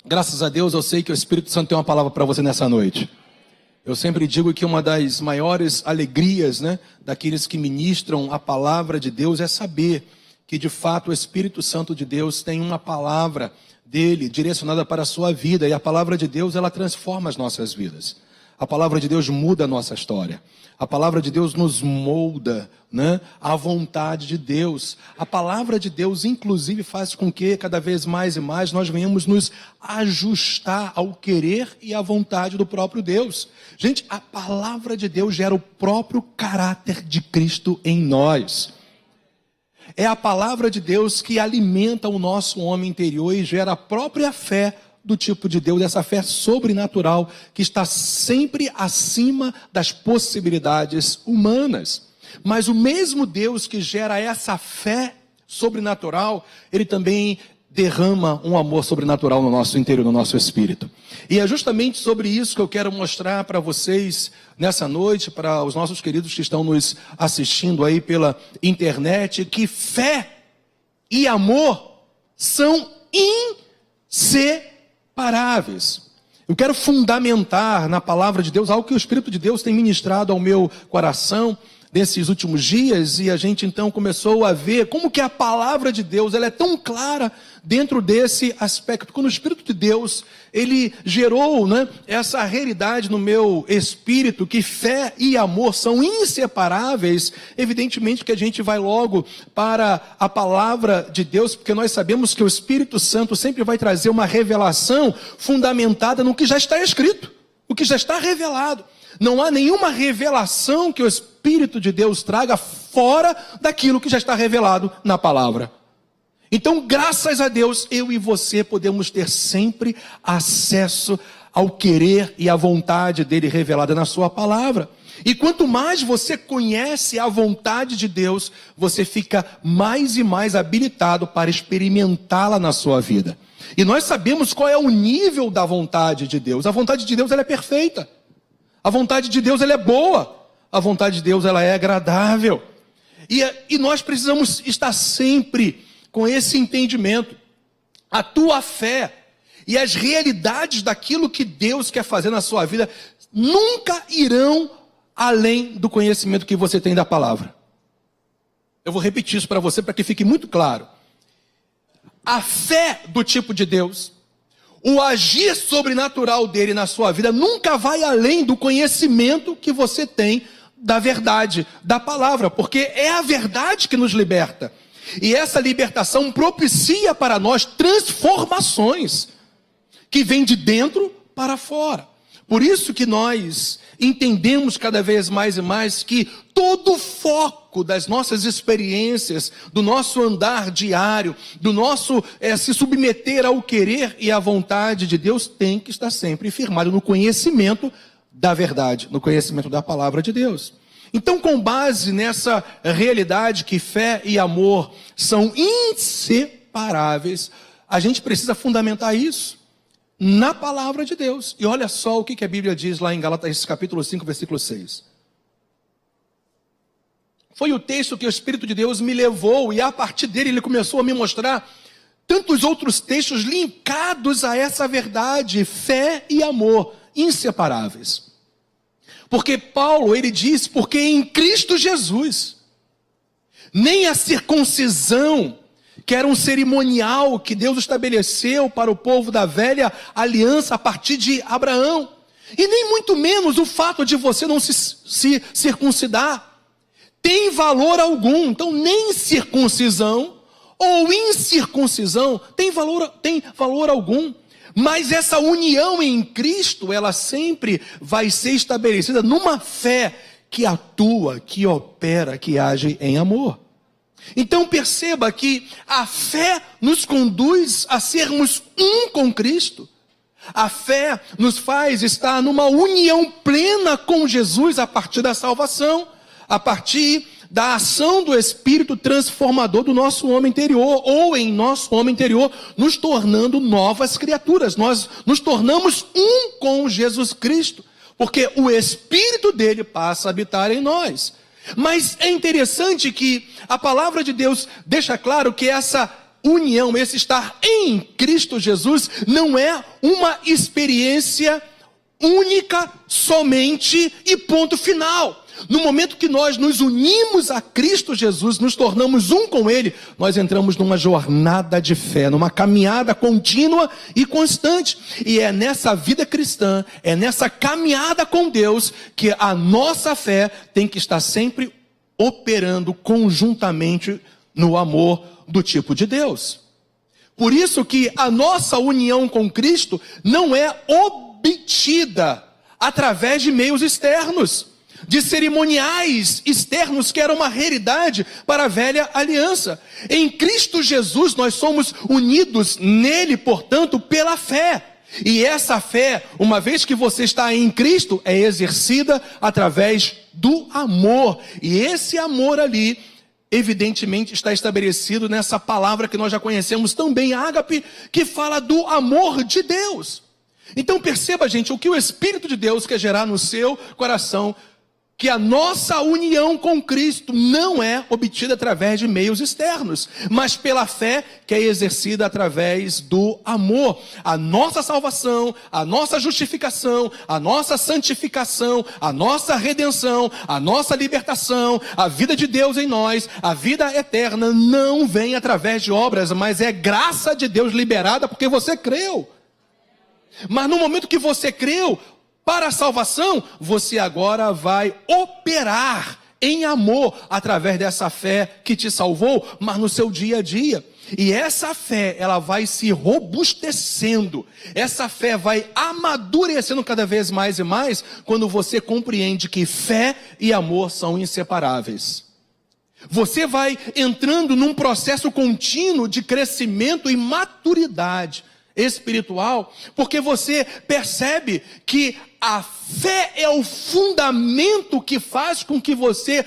Graças a Deus eu sei que o Espírito Santo tem uma palavra para você nessa noite. Eu sempre digo que uma das maiores alegrias, daqueles que ministram a palavra de Deus é saber que de fato o Espírito Santo de Deus tem uma palavra dele direcionada para a sua vida. E a palavra de Deus, ela transforma as nossas vidas. A palavra de Deus muda a nossa história. A palavra de Deus nos molda, à vontade de Deus. A palavra de Deus, inclusive, faz com que cada vez mais e mais nós venhamos nos ajustar ao querer e à vontade do próprio Deus. Gente, a palavra de Deus gera o próprio caráter de Cristo em nós. É a palavra de Deus que alimenta o nosso homem interior e gera a própria fé do tipo de Deus, essa fé sobrenatural que está sempre acima das possibilidades humanas. Mas o mesmo Deus que gera essa fé sobrenatural, ele também derrama um amor sobrenatural no nosso interior, no nosso espírito. E é justamente sobre isso que eu quero mostrar para vocês nessa noite, para os nossos queridos que estão nos assistindo aí pela internet, que fé e amor são inseparáveis. Eu quero fundamentar na palavra de Deus algo que o Espírito de Deus tem ministrado ao meu coração nesses últimos dias, e a gente então começou a ver como que a palavra de Deus ela é tão clara dentro desse aspecto. Quando o Espírito de Deus ele gerou essa realidade no meu espírito, que fé e amor são inseparáveis, evidentemente que a gente vai logo para a palavra de Deus, porque nós sabemos que o Espírito Santo sempre vai trazer uma revelação fundamentada no que já está escrito, o que já está revelado. Não há nenhuma revelação que o Espírito de Deus traga fora daquilo que já está revelado na palavra. Então, graças a Deus, eu e você podemos ter sempre acesso ao querer e à vontade dele revelada na sua palavra. E quanto mais você conhece a vontade de Deus, você fica mais e mais habilitado para experimentá-la na sua vida. E nós sabemos qual é o nível da vontade de Deus. A vontade de Deus ela é perfeita. A vontade de Deus ela é boa. A vontade de Deus ela é agradável. E nós precisamos estar sempre com esse entendimento. A tua fé e as realidades daquilo que Deus quer fazer na sua vida nunca irão além do conhecimento que você tem da palavra. Eu vou repetir isso para você para que fique muito claro. A fé do tipo de Deus, o agir sobrenatural dele na sua vida nunca vai além do conhecimento que você tem da verdade, da palavra, porque é a verdade que nos liberta. E essa libertação propicia para nós transformações que vêm de dentro para fora. Por isso que nós entendemos cada vez mais e mais que todo o foco das nossas experiências, do nosso andar diário, do nosso se submeter ao querer e à vontade de Deus tem que estar sempre firmado no conhecimento da verdade, no conhecimento da palavra de Deus. Então, com base nessa realidade que fé e amor são inseparáveis, a gente precisa fundamentar isso na palavra de Deus. E olha só o que a Bíblia diz lá em Gálatas capítulo 5, versículo 6. Foi o texto que o Espírito de Deus me levou, e a partir dele ele começou a me mostrar tantos outros textos linkados a essa verdade, fé e amor, inseparáveis. Porque Paulo, ele diz, porque em Cristo Jesus, nem a circuncisão, que era um cerimonial que Deus estabeleceu para o povo da velha aliança a partir de Abraão, e nem muito menos o fato de você não se circuncidar, tem valor algum. Então nem circuncisão ou incircuncisão tem valor algum. Mas essa união em Cristo, ela sempre vai ser estabelecida numa fé que atua, que opera, que age em amor. Então perceba que a fé nos conduz a sermos um com Cristo. A fé nos faz estar numa união plena com Jesus a partir da salvação, a partir da ação do Espírito transformador do nosso homem interior, ou em nosso homem interior, nos tornando novas criaturas. Nós nos tornamos um com Jesus Cristo, porque o Espírito dele passa a habitar em nós. Mas é interessante que a palavra de Deus deixa claro que essa união, esse estar em Cristo Jesus, não é uma experiência única, somente e ponto final. No momento que nós nos unimos a Cristo Jesus, nos tornamos um com Ele, nós entramos numa jornada de fé, numa caminhada contínua e constante. E é nessa vida cristã, é nessa caminhada com Deus, que a nossa fé tem que estar sempre operando conjuntamente no amor do tipo de Deus. Por isso que a nossa união com Cristo não é obtida através de meios externos, de cerimoniais externos que era uma realidade para a velha aliança. Em Cristo Jesus nós somos unidos nele, portanto, pela fé. E essa fé, uma vez que você está em Cristo, é exercida através do amor. E esse amor ali, evidentemente, está estabelecido nessa palavra que nós já conhecemos também, ágape, que fala do amor de Deus. Então perceba, gente, o que o Espírito de Deus quer gerar no seu coração, que a nossa união com Cristo não é obtida através de meios externos, mas pela fé que é exercida através do amor. A nossa salvação, a nossa justificação, a nossa santificação, a nossa redenção, a nossa libertação, a vida de Deus em nós, a vida eterna não vem através de obras, mas é graça de Deus liberada porque você creu. Mas no momento que você creu, para a salvação, você agora vai operar em amor através dessa fé que te salvou, mas no seu dia a dia. E essa fé, ela vai se robustecendo, essa fé vai amadurecendo cada vez mais e mais, quando você compreende que fé e amor são inseparáveis. Você vai entrando num processo contínuo de crescimento e maturidade espiritual, porque você percebe que a fé é o fundamento que faz com que você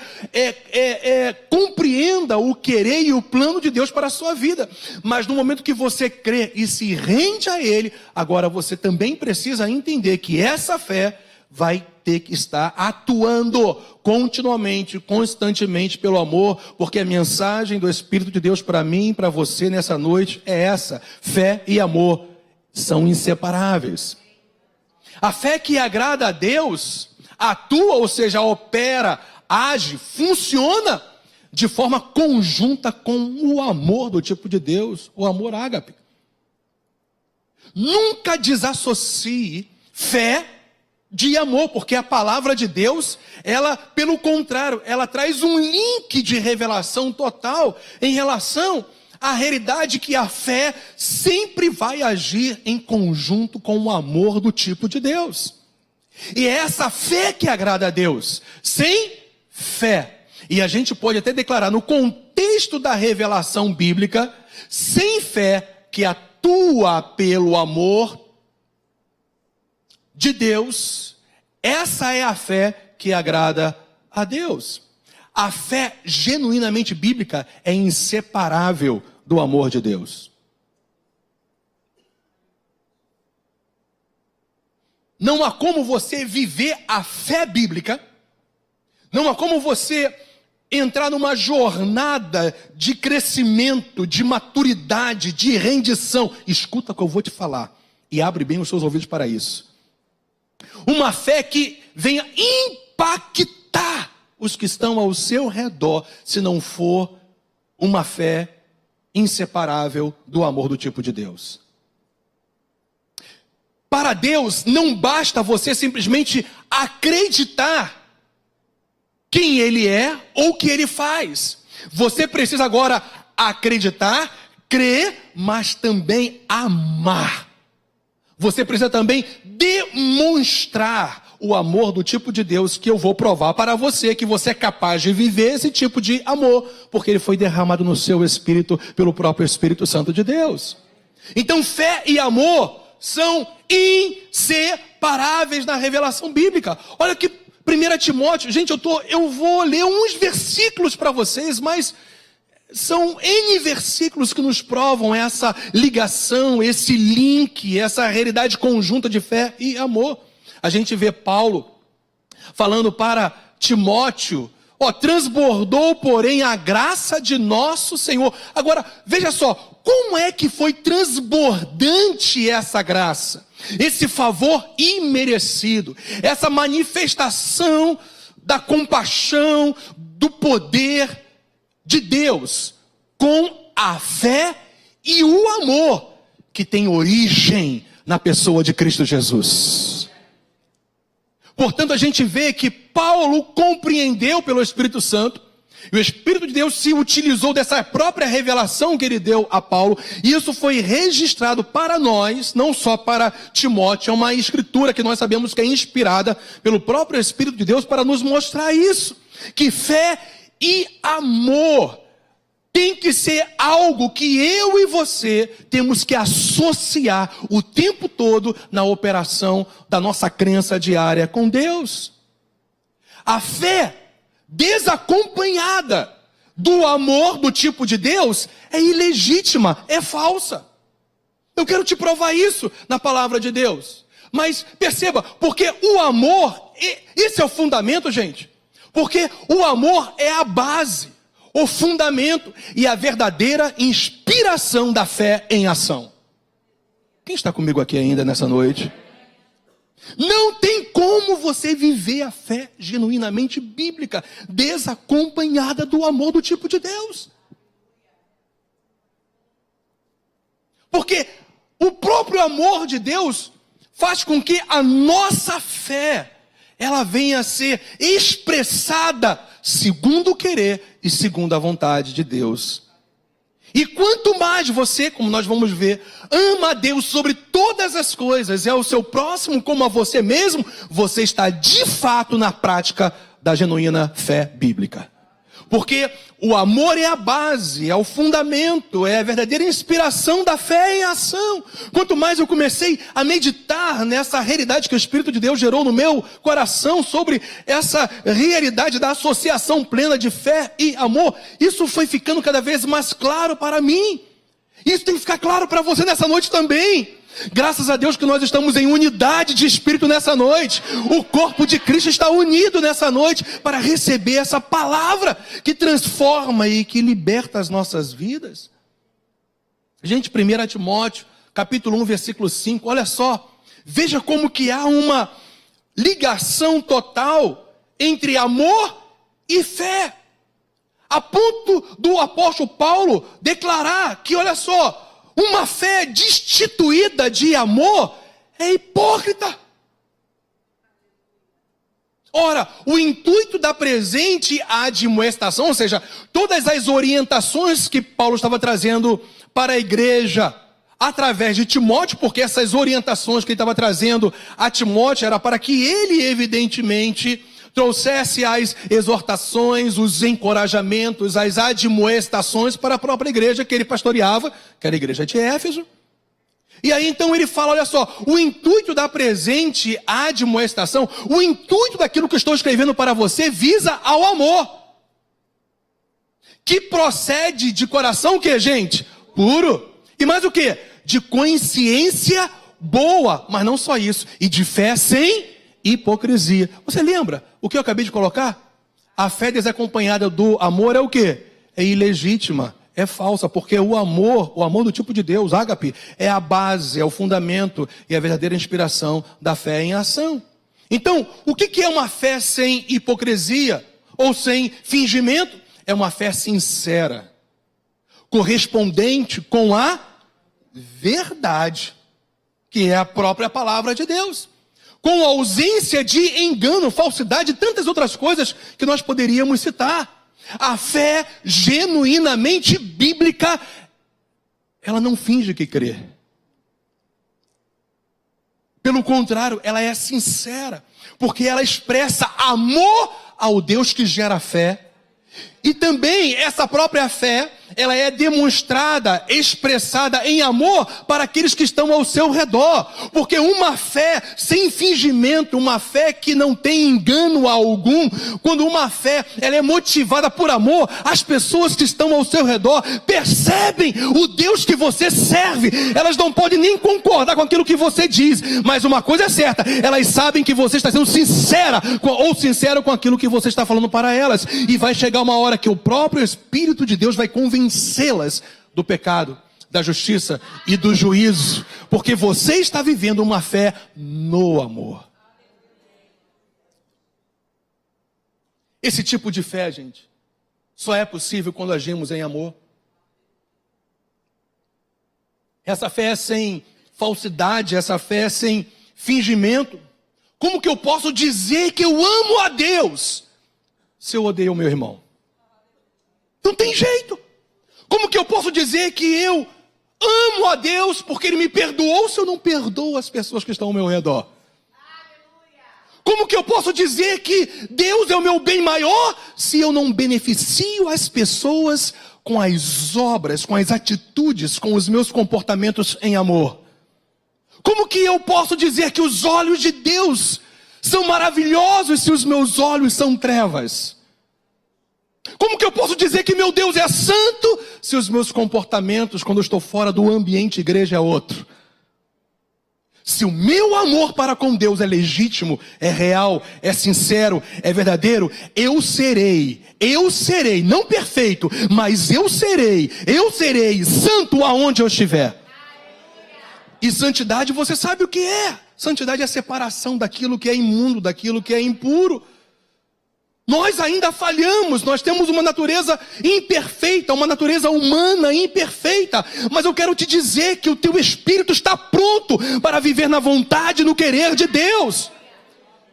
compreenda o querer e o plano de Deus para a sua vida. Mas no momento que você crê e se rende a Ele, agora você também precisa entender que essa fé vai ter que estar atuando continuamente, constantemente pelo amor, porque a mensagem do Espírito de Deus para mim e para você nessa noite é essa: fé e amor são inseparáveis. A fé que agrada a Deus atua, ou seja, opera, age, funciona de forma conjunta com o amor do tipo de Deus, o amor ágape. Nunca desassocie fé de amor, porque a palavra de Deus, ela, pelo contrário, ela traz um link de revelação total em relação à realidade que a fé sempre vai agir em conjunto com o amor do tipo de Deus. E é essa fé que agrada a Deus. Sem fé, e a gente pode até declarar no contexto da revelação bíblica, sem fé que atua pelo amor de Deus, essa é a fé que agrada a Deus. A fé genuinamente bíblica é inseparável do amor de Deus. Não há como você viver a fé bíblica, não há como você entrar numa jornada de crescimento, de maturidade, de rendição. Escuta o que eu vou te falar e abre bem os seus ouvidos para isso. Uma fé que venha impactar os que estão ao seu redor, se não for uma fé inseparável do amor do tipo de Deus. Para Deus, não basta você simplesmente acreditar quem Ele é ou o que Ele faz. Você precisa agora acreditar, crer, mas também amar. Você precisa também demonstrar o amor do tipo de Deus que eu vou provar para você, que você é capaz de viver esse tipo de amor, porque ele foi derramado no seu espírito pelo próprio Espírito Santo de Deus. Então fé e amor são inseparáveis na revelação bíblica. Olha que 1 Timóteo, gente, eu vou ler uns versículos para vocês, mas são N versículos que nos provam essa ligação, esse link, essa realidade conjunta de fé e amor. A gente vê Paulo falando para Timóteo Transbordou, porém, a graça de nosso Senhor. Agora, veja só, como é que foi transbordante essa graça? Esse favor imerecido, essa manifestação da compaixão, do poder de Deus, com a fé e o amor que tem origem na pessoa de Cristo Jesus. Portanto, a gente vê que Paulo compreendeu pelo Espírito Santo, e o Espírito de Deus se utilizou dessa própria revelação que ele deu a Paulo, e isso foi registrado para nós, não só para Timóteo, é uma escritura que nós sabemos que é inspirada pelo próprio Espírito de Deus para nos mostrar isso, que fé e amor tem que ser algo que eu e você temos que associar o tempo todo na operação da nossa crença diária com Deus. A fé desacompanhada do amor do tipo de Deus é ilegítima, é falsa. Eu quero te provar isso na palavra de Deus. Mas perceba, porque o amor, esse é o fundamento, gente. Porque o amor é a base, o fundamento e a verdadeira inspiração da fé em ação. Quem está comigo aqui ainda nessa noite? Não tem como você viver a fé genuinamente bíblica, desacompanhada do amor do tipo de Deus. Porque o próprio amor de Deus faz com que a nossa fé, ela venha a ser expressada segundo o querer e segundo a vontade de Deus. E quanto mais você, como nós vamos ver, ama a Deus sobre todas as coisas, é o seu próximo como a você mesmo, você está de fato na prática da genuína fé bíblica. Porque o amor é a base, é o fundamento, é a verdadeira inspiração da fé em ação. Quanto mais eu comecei a meditar nessa realidade que o Espírito de Deus gerou no meu coração sobre essa realidade da associação plena de fé e amor, isso foi ficando cada vez mais claro para mim. Isso tem que ficar claro para você nessa noite também. Graças a Deus que nós estamos em unidade de espírito nessa noite. O corpo de Cristo está unido nessa noite para receber essa palavra que transforma e que liberta as nossas vidas. Gente, 1 Timóteo, capítulo 1, versículo 5, olha só. Veja como que há uma ligação total entre amor e fé. A ponto do apóstolo Paulo declarar que, olha só, uma fé destituída de amor é hipócrita. Ora, o intuito da presente admoestação, ou seja, todas as orientações que Paulo estava trazendo para a igreja, através de Timóteo, porque essas orientações que ele estava trazendo a Timóteo era para que ele, evidentemente, trouxesse as exortações, os encorajamentos, as admoestações para a própria igreja que ele pastoreava, que era a igreja de Éfeso. E aí então ele fala, olha só, o intuito da presente admoestação, o intuito daquilo que eu estou escrevendo para você visa ao amor, que procede de coração, o que, gente? Puro. E mais o que? De consciência boa, mas não só isso, e de fé sem hipocrisia. Você lembra o que eu acabei de colocar? A fé desacompanhada do amor é o quê? É ilegítima, é falsa, porque o amor do tipo de Deus, ágape, é a base, é o fundamento e a verdadeira inspiração da fé em ação. Então, o que é uma fé sem hipocrisia ou sem fingimento? É uma fé sincera, correspondente com a verdade, que é a própria palavra de Deus. Com ausência de engano, falsidade e tantas outras coisas que nós poderíamos citar. A fé genuinamente bíblica, ela não finge que crê. Pelo contrário, ela é sincera, porque ela expressa amor ao Deus que gera fé. E também essa própria fé, ela é demonstrada, expressada em amor para aqueles que estão ao seu redor. Porque uma fé sem fingimento, uma fé que não tem engano algum, quando uma fé ela é motivada por amor, as pessoas que estão ao seu redor percebem o Deus que você serve. Elas não podem nem concordar com aquilo que você diz, mas uma coisa é certa, elas sabem que você está sendo sincero com aquilo que você está falando para elas. E vai chegar uma hora que o próprio Espírito de Deus vai convencê-las do pecado, da justiça e do juízo, porque você está vivendo uma fé no amor. Esse tipo de fé, gente, só é possível quando agimos em amor. Essa fé é sem falsidade, essa fé é sem fingimento. Como que eu posso dizer que eu amo a Deus se eu odeio o meu irmão? Não tem jeito. Como que eu posso dizer que eu amo a Deus porque Ele me perdoou se eu não perdoo as pessoas que estão ao meu redor? Como que eu posso dizer que Deus é o meu bem maior se eu não beneficio as pessoas com as obras, com as atitudes, com os meus comportamentos em amor? Como que eu posso dizer que os olhos de Deus são maravilhosos se os meus olhos são trevas? Como que eu posso dizer que meu Deus é santo se os meus comportamentos, quando eu estou fora do ambiente igreja, é outro? Se o meu amor para com Deus é legítimo, é real, é sincero, é verdadeiro, eu serei, não perfeito, mas eu serei santo aonde eu estiver. E santidade, você sabe o que é? Santidade é a separação daquilo que é imundo, daquilo que é impuro. Nós ainda falhamos, nós temos uma natureza imperfeita, uma natureza humana imperfeita. Mas eu quero te dizer que o teu espírito está pronto para viver na vontade e no querer de Deus.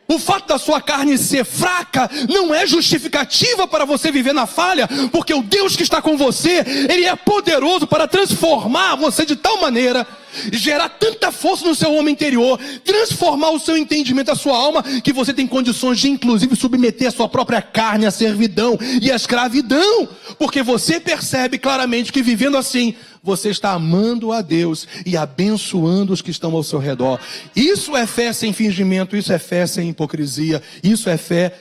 O fato da sua carne ser fraca não é justificativa para você viver na falha, porque o Deus que está com você, Ele é poderoso para transformar você de tal maneira, gerar tanta força no seu homem interior, transformar o seu entendimento, a sua alma, que você tem condições de inclusive submeter a sua própria carne à servidão e à escravidão, porque você percebe claramente que vivendo assim, você está amando a Deus e abençoando os que estão ao seu redor. Isso é fé sem fingimento, isso é fé sem hipocrisia, isso é fé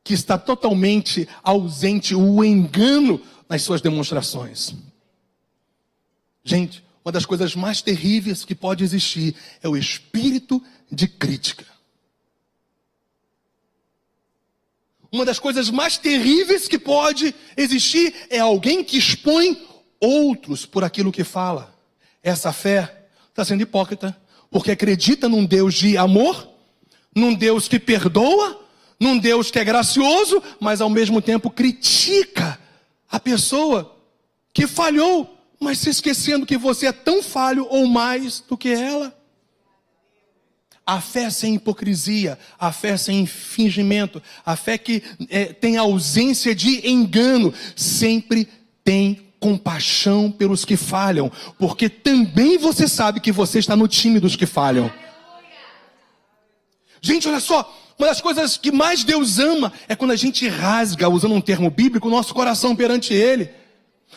que está totalmente ausente, o engano nas suas demonstrações. Gente, uma das coisas mais terríveis que pode existir é o espírito de crítica. Uma das coisas mais terríveis que pode existir é alguém que expõe outros por aquilo que fala. Essa fé está sendo hipócrita, porque acredita num Deus de amor, num Deus que perdoa, num Deus que é gracioso, mas ao mesmo tempo critica a pessoa que falhou, mas se esquecendo que você é tão falho ou mais do que ela. A fé sem hipocrisia, a fé sem fingimento, a fé que tem ausência de engano, sempre tem compaixão pelos que falham, porque também você sabe que você está no time dos que falham. Gente, olha só, uma das coisas que mais Deus ama é quando a gente rasga, usando um termo bíblico, o nosso coração perante Ele.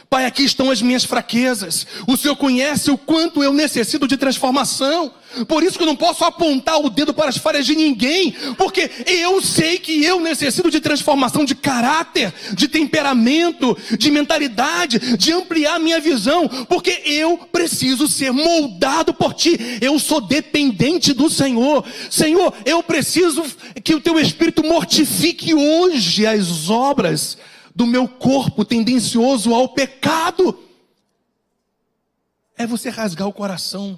Pai, aqui estão as minhas fraquezas. O Senhor conhece o quanto eu necessito de transformação. Por isso que eu não posso apontar o dedo para as falhas de ninguém. Porque eu sei que eu necessito de transformação de caráter, de temperamento, de mentalidade, de ampliar minha visão. Porque eu preciso ser moldado por Ti. Eu sou dependente do Senhor. Senhor, eu preciso que o Teu Espírito mortifique hoje as obras do meu corpo tendencioso ao pecado. É você rasgar o coração.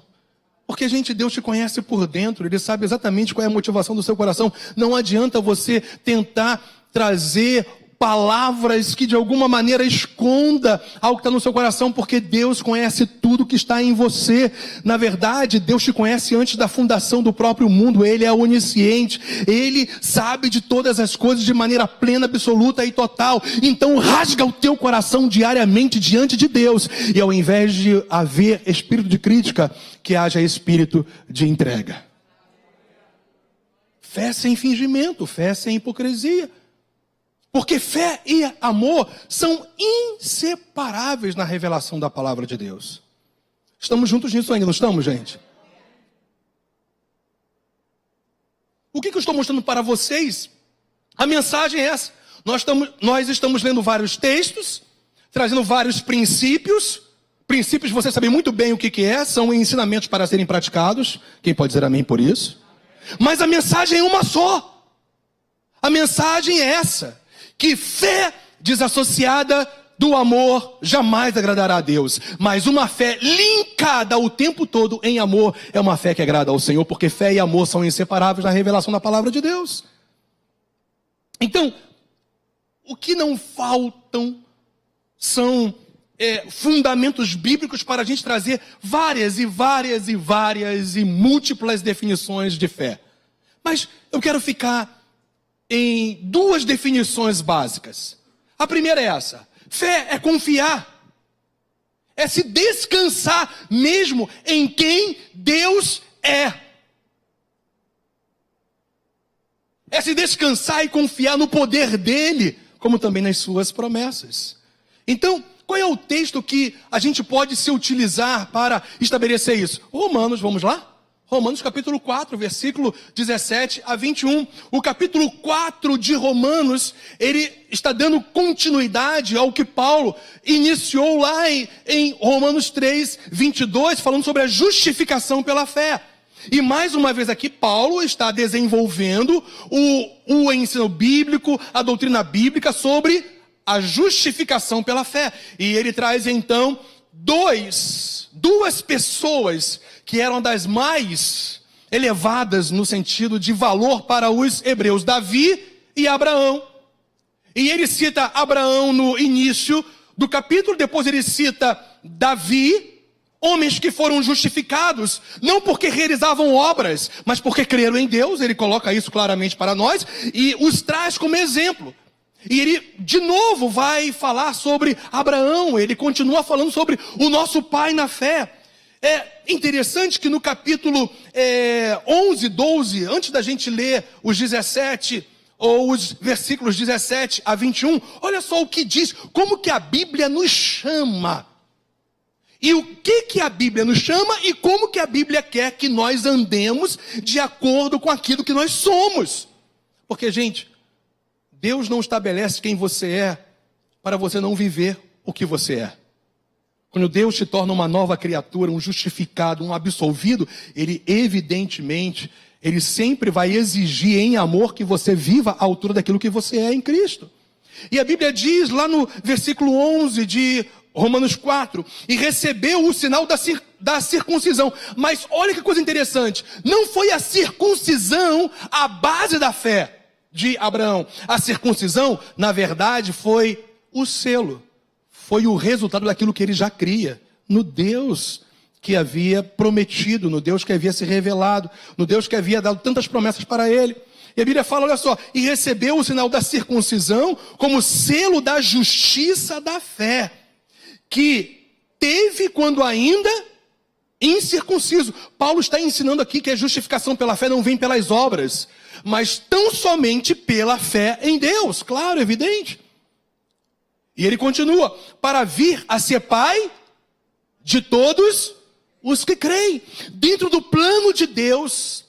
Porque, gente, Deus te conhece por dentro. Ele sabe exatamente qual é a motivação do seu coração. Não adianta você tentar trazer palavras que de alguma maneira esconda algo que está no seu coração, porque Deus conhece tudo que está em você. Na verdade, Deus te conhece antes da fundação do próprio mundo. Ele é onisciente, Ele sabe de todas as coisas de maneira plena, absoluta e total. Então rasga o teu coração diariamente diante de Deus, e ao invés de haver espírito de crítica, que haja espírito de entrega. Fé sem fingimento, fé sem hipocrisia. Porque fé e amor são inseparáveis na revelação da palavra de Deus. Estamos juntos nisso ainda, não estamos, gente? O que eu estou mostrando para vocês? A mensagem é essa. Nós estamos lendo vários textos, trazendo vários princípios. Princípios, você sabe muito bem o que é, são ensinamentos para serem praticados. Quem pode dizer amém por isso? Mas a mensagem é uma só. A mensagem é essa, que fé desassociada do amor jamais agradará a Deus. Mas uma fé linkada o tempo todo em amor é uma fé que agrada ao Senhor, porque fé e amor são inseparáveis na revelação da palavra de Deus. Então, o que não faltam são fundamentos bíblicos para a gente trazer várias e múltiplas definições de fé. Mas eu quero ficar em duas definições básicas. A primeira é essa: fé é confiar, é se descansar mesmo em quem Deus é. É se descansar e confiar no poder dele, como também nas suas promessas. Então, qual é o texto que a gente pode se utilizar para estabelecer isso? Romanos, vamos lá? Romanos capítulo 4, versículo 17 a 21. O capítulo 4 de Romanos, ele está dando continuidade ao que Paulo iniciou lá em Romanos 3, 22, falando sobre a justificação pela fé. E mais uma vez aqui, Paulo está desenvolvendo o ensino bíblico, a doutrina bíblica sobre a justificação pela fé. E ele traz então duas pessoas que eram das mais elevadas no sentido de valor para os hebreus, Davi e Abraão. E ele cita Abraão no início do capítulo, depois ele cita Davi, homens que foram justificados, não porque realizavam obras, mas porque creram em Deus. Ele coloca isso claramente para nós e os traz como exemplo. E ele, de novo, vai falar sobre Abraão. Ele continua falando sobre o nosso pai na fé. É interessante que no capítulo 11, 12, antes da gente ler os 17, ou os versículos 17 a 21, olha só o que diz, como que a Bíblia nos chama. E o que a Bíblia nos chama e como que a Bíblia quer que nós andemos de acordo com aquilo que nós somos. Porque, gente, Deus não estabelece quem você é para você não viver o que você é. Quando Deus te torna uma nova criatura, um justificado, um absolvido, Ele evidentemente, Ele sempre vai exigir em amor que você viva à altura daquilo que você é em Cristo. E a Bíblia diz lá no versículo 11 de Romanos 4, e recebeu o sinal da circuncisão. Mas olha que coisa interessante, não foi a circuncisão a base da fé de Abraão. A circuncisão, na verdade, foi o selo. Foi o resultado daquilo que ele já cria, no Deus que havia prometido, no Deus que havia se revelado, no Deus que havia dado tantas promessas para ele. E a Bíblia fala, olha só, e recebeu o sinal da circuncisão como selo da justiça da fé, que teve quando ainda incircunciso. Paulo está ensinando aqui que a justificação pela fé não vem pelas obras, mas tão somente pela fé em Deus, claro, evidente. E ele continua, para vir a ser pai de todos os que creem. Dentro do plano de Deus,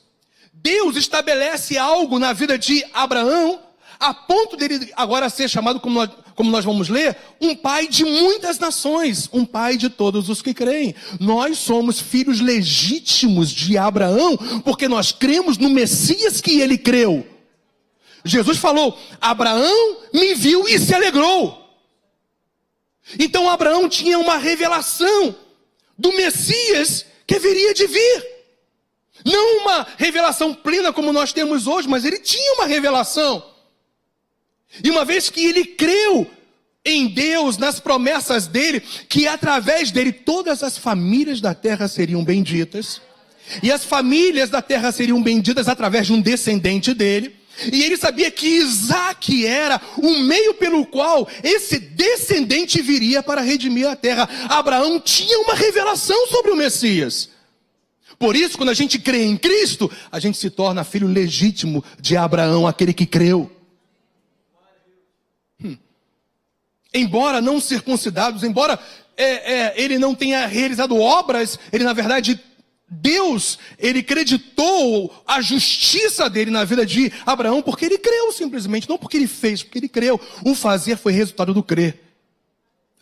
Deus estabelece algo na vida de Abraão, a ponto dele agora ser chamado, como nós vamos ler, um pai de muitas nações, um pai de todos os que creem. Nós somos filhos legítimos de Abraão, porque nós cremos no Messias que ele creu. Jesus falou, Abraão me viu e se alegrou. Então Abraão tinha uma revelação do Messias que haveria de vir. Não uma revelação plena como nós temos hoje, mas ele tinha uma revelação. E uma vez que ele creu em Deus, nas promessas dele, que através dele todas as famílias da terra seriam benditas, e as famílias da terra seriam benditas através de um descendente dele, e ele sabia que Isaque era o meio pelo qual esse descendente viria para redimir a terra. Abraão tinha uma revelação sobre o Messias. Por isso, quando a gente crê em Cristo, a gente se torna filho legítimo de Abraão, aquele que creu. embora não circuncidados, embora ele não tenha realizado obras, ele na verdade, Deus, ele creditou a justiça dele na vida de Abraão, porque ele creu simplesmente, não porque ele fez, porque ele creu. O fazer foi resultado do crer.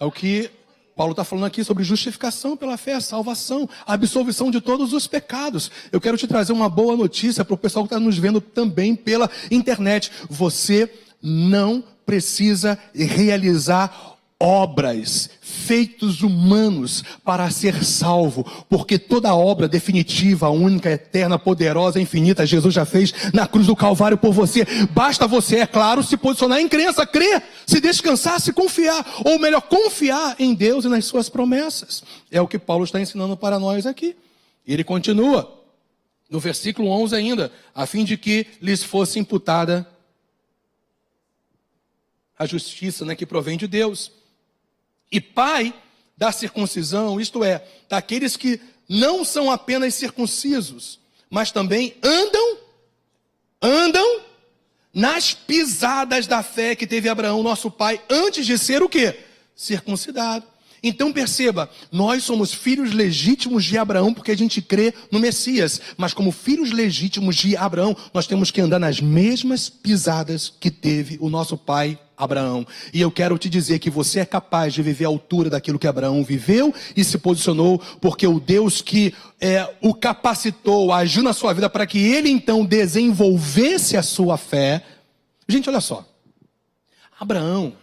É o que Paulo está falando aqui sobre justificação pela fé, salvação, a absolvição de todos os pecados. Eu quero te trazer uma boa notícia para o pessoal que está nos vendo também pela internet. Você não precisa realizar obras, feitos humanos para ser salvo, porque toda obra definitiva, única, eterna, poderosa, infinita, Jesus já fez na cruz do Calvário por você. Basta você, é claro, se posicionar em crença, crer, se descansar, se confiar, ou melhor, confiar em Deus e nas suas promessas. É o que Paulo está ensinando para nós aqui. Ele continua, no versículo 11 ainda, a fim de que lhes fosse imputada a justiça, que provém de Deus. E pai da circuncisão, isto é, daqueles que não são apenas circuncisos, mas também andam nas pisadas da fé que teve Abraão, nosso pai, antes de ser o quê? Circuncidado. Então perceba, nós somos filhos legítimos de Abraão porque a gente crê no Messias. Mas como filhos legítimos de Abraão, nós temos que andar nas mesmas pisadas que teve o nosso pai Abraão. E eu quero te dizer que você é capaz de viver à altura daquilo que Abraão viveu e se posicionou, porque o Deus que o capacitou, agiu na sua vida para que ele então desenvolvesse a sua fé. Gente, olha só. Abraão,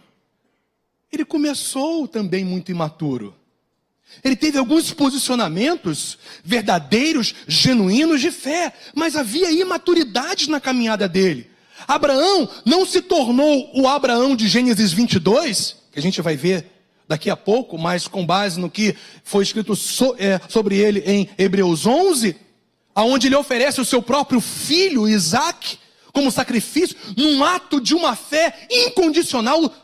ele começou também muito imaturo. Ele teve alguns posicionamentos verdadeiros, genuínos de fé, mas havia imaturidade na caminhada dele. Abraão não se tornou o Abraão de Gênesis 22, que a gente vai ver daqui a pouco, mas com base no que foi escrito sobre ele em Hebreus 11, aonde ele oferece o seu próprio filho, Isaac, como sacrifício, num ato de uma fé incondicional,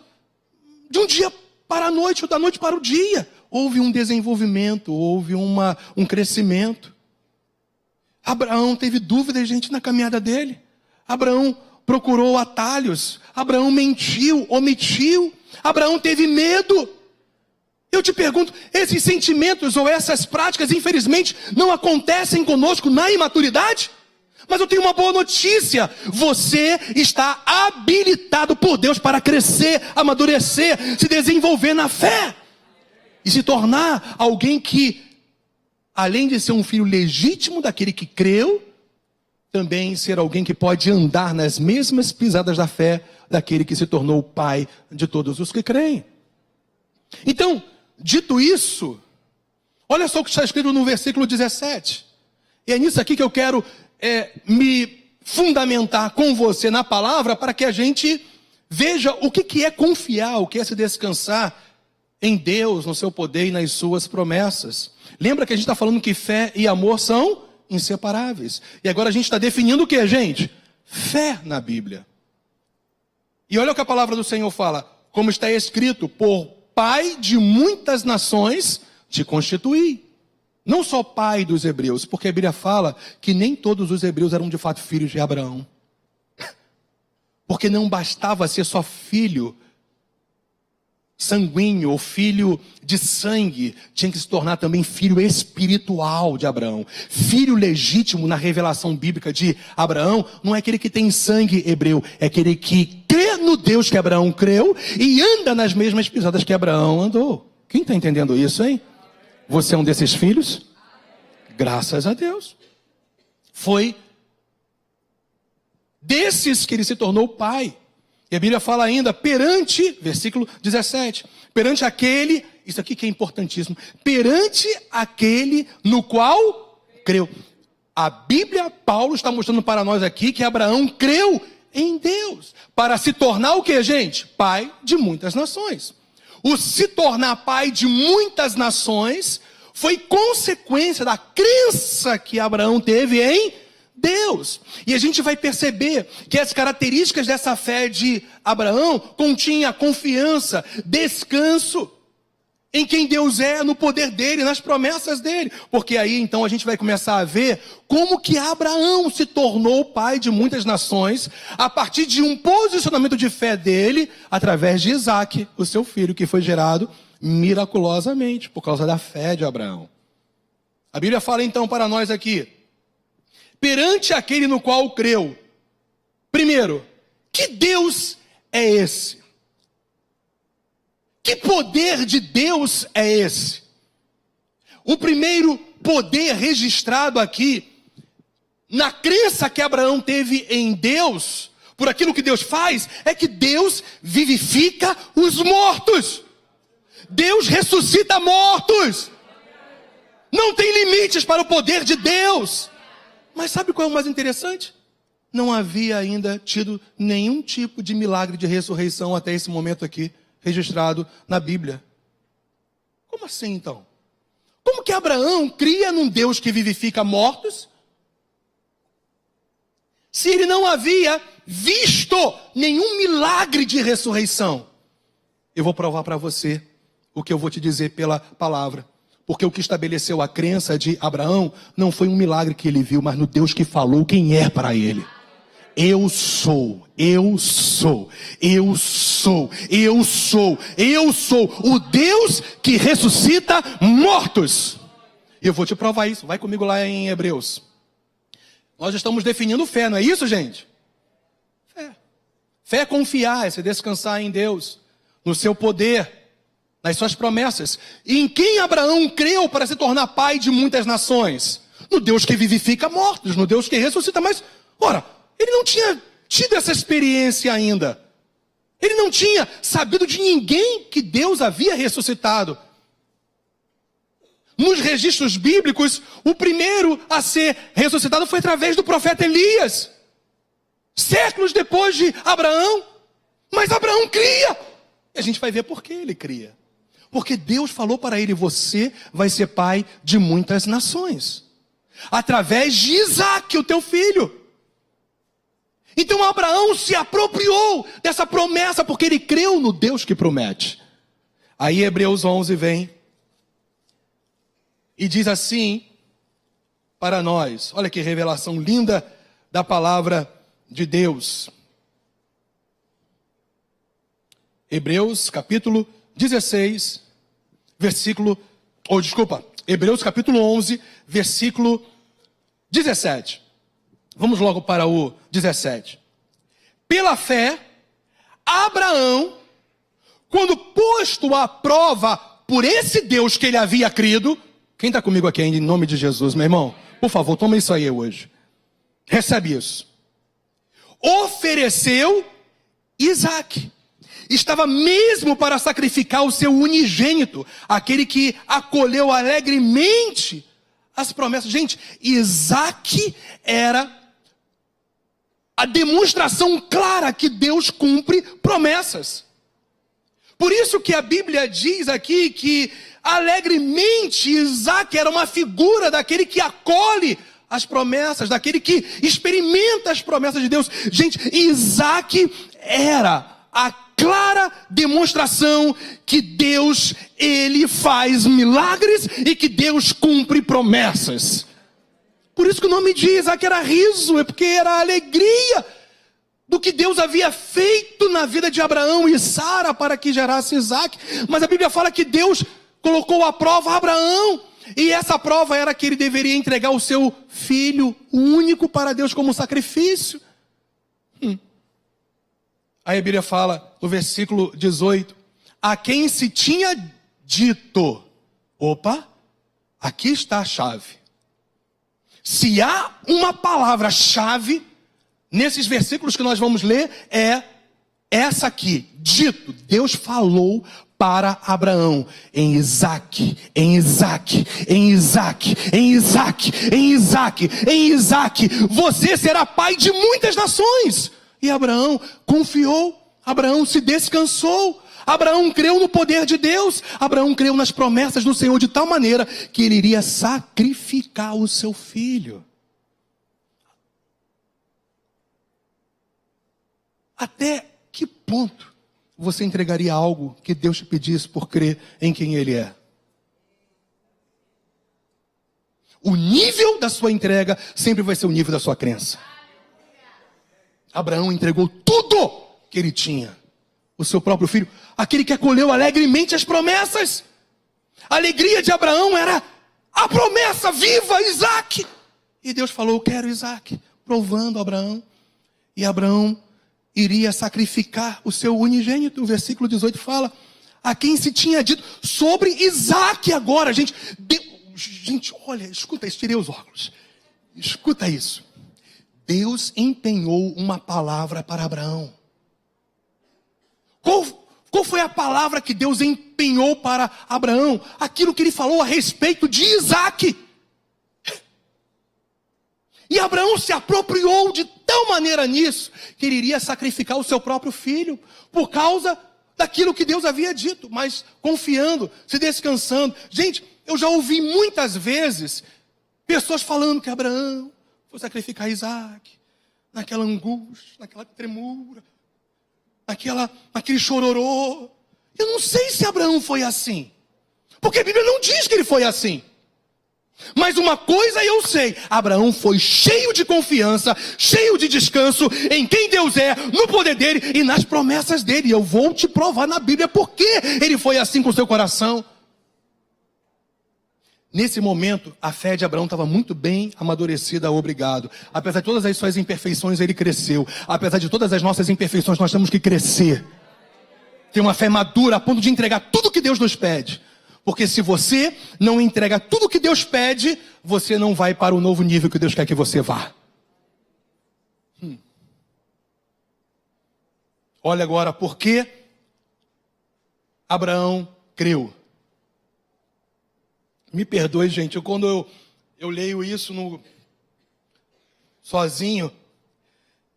de um dia para a noite, ou da noite para o dia. Houve um desenvolvimento, houve um crescimento. Abraão teve dúvidas, gente, na caminhada dele. Abraão procurou atalhos. Abraão mentiu, omitiu. Abraão teve medo. Eu te pergunto, esses sentimentos ou essas práticas, infelizmente, não acontecem conosco na imaturidade? Mas eu tenho uma boa notícia. Você está habilitado por Deus para crescer, amadurecer, se desenvolver na fé. E se tornar alguém que, além de ser um filho legítimo daquele que creu, também ser alguém que pode andar nas mesmas pisadas da fé daquele que se tornou o pai de todos os que creem. Então, dito isso, olha só o que está escrito no versículo 17. E é nisso aqui que eu quero me fundamentar com você na palavra, para que a gente veja o que é confiar, o que é se descansar em Deus, no seu poder e nas suas promessas. Lembra que a gente está falando que fé e amor são inseparáveis. E agora a gente está definindo o que, gente? Fé na Bíblia. E olha o que a palavra do Senhor fala. Como está escrito, por pai de muitas nações te constituí. Não só pai dos hebreus, porque a Bíblia fala que nem todos os hebreus eram de fato filhos de Abraão. Porque não bastava ser só filho sanguíneo ou filho de sangue, tinha que se tornar também filho espiritual de Abraão. Filho legítimo na revelação bíblica de Abraão não é aquele que tem sangue hebreu, é aquele que crê no Deus que Abraão creu e anda nas mesmas pisadas que Abraão andou. Quem está entendendo isso, hein? Você é um desses filhos? Graças a Deus. Foi desses que ele se tornou pai. E a Bíblia fala ainda, perante, versículo 17, perante aquele, isso aqui que é importantíssimo, perante aquele no qual creu. A Bíblia, Paulo está mostrando para nós aqui que Abraão creu em Deus, para se tornar o que, gente? Pai de muitas nações. O se tornar pai de muitas nações foi consequência da crença que Abraão teve em Deus. E a gente vai perceber que as características dessa fé de Abraão continha confiança, descanso. em quem Deus é, no poder dele, nas promessas dele. Porque aí então a gente vai começar a ver como que Abraão se tornou pai de muitas nações, a partir de um posicionamento de fé dele, através de Isaque, o seu filho, que foi gerado miraculosamente, por causa da fé de Abraão. A Bíblia fala então para nós aqui, perante aquele no qual creu, primeiro, que Deus é esse? Que poder de Deus é esse? O primeiro poder registrado aqui, na crença que Abraão teve em Deus, por aquilo que Deus faz, é que Deus vivifica os mortos. Deus ressuscita mortos. Não tem limites para o poder de Deus. Mas sabe qual é o mais interessante? Não havia ainda tido nenhum tipo de milagre de ressurreição até esse momento aqui, registrado na Bíblia. Como assim então? Como que Abraão cria num Deus que vivifica mortos, se ele não havia visto nenhum milagre de ressurreição? Eu vou provar para você o que eu vou te dizer pela palavra. Porque o que estabeleceu a crença de Abraão não foi um milagre que ele viu, mas no Deus que falou quem é para ele. Eu sou, eu sou, eu sou, eu sou, eu sou o Deus que ressuscita mortos. E eu vou te provar isso, vai comigo lá em Hebreus. Nós estamos definindo fé, não é isso, gente? Fé. Fé é confiar, é se descansar em Deus, no seu poder, nas suas promessas. E em quem Abraão creu para se tornar pai de muitas nações? No Deus que vivifica mortos, no Deus que ressuscita. Mas, ora, ele não tinha tido essa experiência ainda. Ele não tinha sabido de ninguém que Deus havia ressuscitado. Nos registros bíblicos, o primeiro a ser ressuscitado foi através do profeta Elias. Séculos depois de Abraão. Mas Abraão cria. E a gente vai ver por que ele cria. Porque Deus falou para ele, você vai ser pai de muitas nações. Através de Isaque, o teu filho. Então Abraão se apropriou dessa promessa, porque ele creu no Deus que promete. Aí Hebreus 11 vem e diz assim para nós, olha que revelação linda da palavra de Deus. Hebreus capítulo 16, Hebreus capítulo 11, versículo 17. Vamos logo para o 17. Pela fé, Abraão, quando posto à prova por esse Deus que ele havia crido, quem está comigo aqui ainda em nome de Jesus, meu irmão? Por favor, toma isso aí hoje. Recebe isso. Ofereceu Isaque. Estava mesmo para sacrificar o seu unigênito, aquele que acolheu alegremente as promessas. Gente, Isaque era a demonstração clara que Deus cumpre promessas. Por isso que a Bíblia diz aqui que alegremente Isaque era uma figura daquele que acolhe as promessas, daquele que experimenta as promessas de Deus. Gente, Isaque era a clara demonstração que Deus, ele faz milagres e que Deus cumpre promessas. Por isso que o nome de Isaque era riso, é porque era a alegria do que Deus havia feito na vida de Abraão e Sara para que gerasse Isaque. Mas a Bíblia fala que Deus colocou à prova Abraão, e essa prova era que ele deveria entregar o seu filho único para Deus como sacrifício. Aí a Bíblia fala no versículo 18, a quem se tinha dito, opa, aqui está a chave. Se há uma palavra-chave nesses versículos que nós vamos ler, é essa aqui, dito. Deus falou para Abraão, em Isaque, em Isaque, em Isaque, em Isaque, em Isaque, em Isaque, você será pai de muitas nações. E Abraão confiou, Abraão se descansou, Abraão creu no poder de Deus, Abraão creu nas promessas do Senhor de tal maneira que ele iria sacrificar o seu filho. Até que ponto você entregaria algo que Deus te pedisse por crer em quem Ele é? O nível da sua entrega sempre vai ser o nível da sua crença. Abraão entregou tudo que ele tinha. O seu próprio filho, aquele que acolheu alegremente as promessas. A alegria de Abraão era a promessa viva, Isaac. E Deus falou, eu quero Isaac, provando Abraão. E Abraão iria sacrificar o seu unigênito. O versículo 18 fala, a quem se tinha dito sobre Isaac agora. Gente, olha, escuta isso, tirei os óculos. Escuta isso. Deus empenhou uma palavra para Abraão. Qual foi a palavra que Deus empenhou para Abraão? Aquilo que ele falou a respeito de Isaac. E Abraão se apropriou de tal maneira nisso, que ele iria sacrificar o seu próprio filho, por causa daquilo que Deus havia dito, mas confiando, se descansando. Gente, eu já ouvi muitas vezes pessoas falando que Abraão foi sacrificar Isaac, naquela angústia, naquela tremura, naquele chororô. Eu não sei se Abraão foi assim, porque a Bíblia não diz que ele foi assim. Mas uma coisa eu sei, Abraão foi cheio de confiança, cheio de descanso em quem Deus é, no poder dele e nas promessas dele. Eu vou te provar na Bíblia porque ele foi assim com o seu coração. Nesse momento, a fé de Abraão estava muito bem amadurecida, obrigado. Apesar de todas as suas imperfeições, ele cresceu. Apesar de todas as nossas imperfeições, nós temos que crescer. Ter uma fé madura a ponto de entregar tudo que Deus nos pede. Porque se você não entrega tudo que Deus pede, você não vai para o novo nível que Deus quer que você vá. Olha agora por que Abraão creu. Me perdoe, gente, quando eu leio isso sozinho,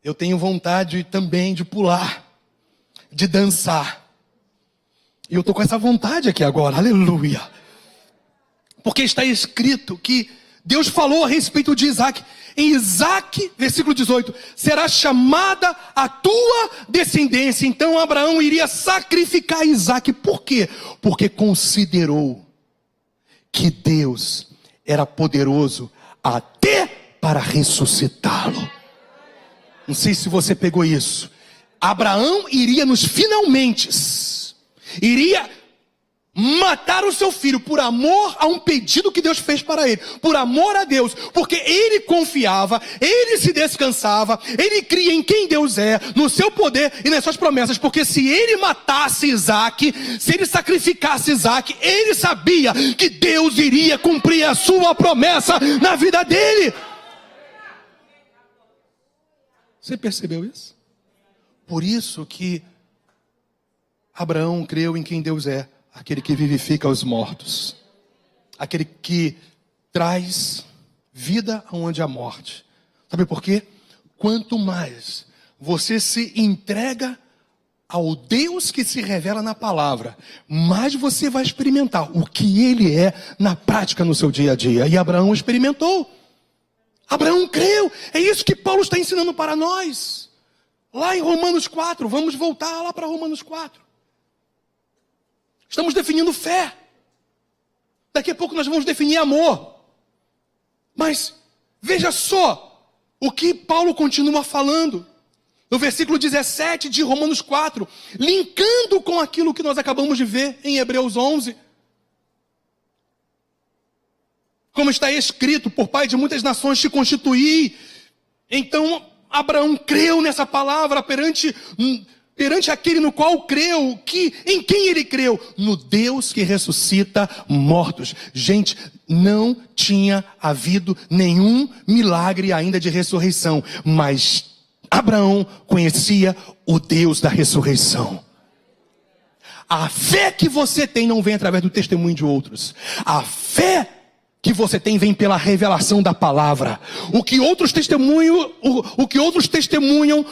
eu tenho vontade também de pular, de dançar. E eu estou com essa vontade aqui agora, aleluia. Porque está escrito que Deus falou a respeito de Isaac. Em Isaac, versículo 18, será chamada a tua descendência. Então Abraão iria sacrificar Isaac. Por quê? Porque considerou que Deus era poderoso até para ressuscitá-lo. Não sei se você pegou isso. Abraão iria nos finalmente, iria matar o seu filho por amor a um pedido que Deus fez para ele, por amor a Deus, porque ele confiava, ele se descansava, ele cria em quem Deus é, no seu poder e nas suas promessas, porque se ele matasse Isaac, se ele sacrificasse Isaac, ele sabia que Deus iria cumprir a sua promessa na vida dele. Você percebeu isso? Por isso que Abraão creu em quem Deus é, aquele que vivifica os mortos, aquele que traz vida aonde há morte. Sabe por quê? Quanto mais você se entrega ao Deus que se revela na palavra, mais você vai experimentar o que Ele é na prática no seu dia a dia. E Abraão experimentou. Abraão creu. É isso que Paulo está ensinando para nós. Lá em Romanos 4, vamos voltar lá para Romanos 4. Estamos definindo fé. Daqui a pouco nós vamos definir amor. Mas veja só o que Paulo continua falando. No versículo 17 de Romanos 4. Linkando com aquilo que nós acabamos de ver em Hebreus 11. Como está escrito, por pai de muitas nações te constituí. Então Abraão creu nessa palavra perante aquele no qual creu, em quem ele creu? No Deus que ressuscita mortos. Gente, não tinha havido nenhum milagre ainda de ressurreição, mas Abraão conhecia o Deus da ressurreição. A fé que você tem não vem através do testemunho de outros. A fé que você tem vem pela revelação da palavra. O que outros testemunham,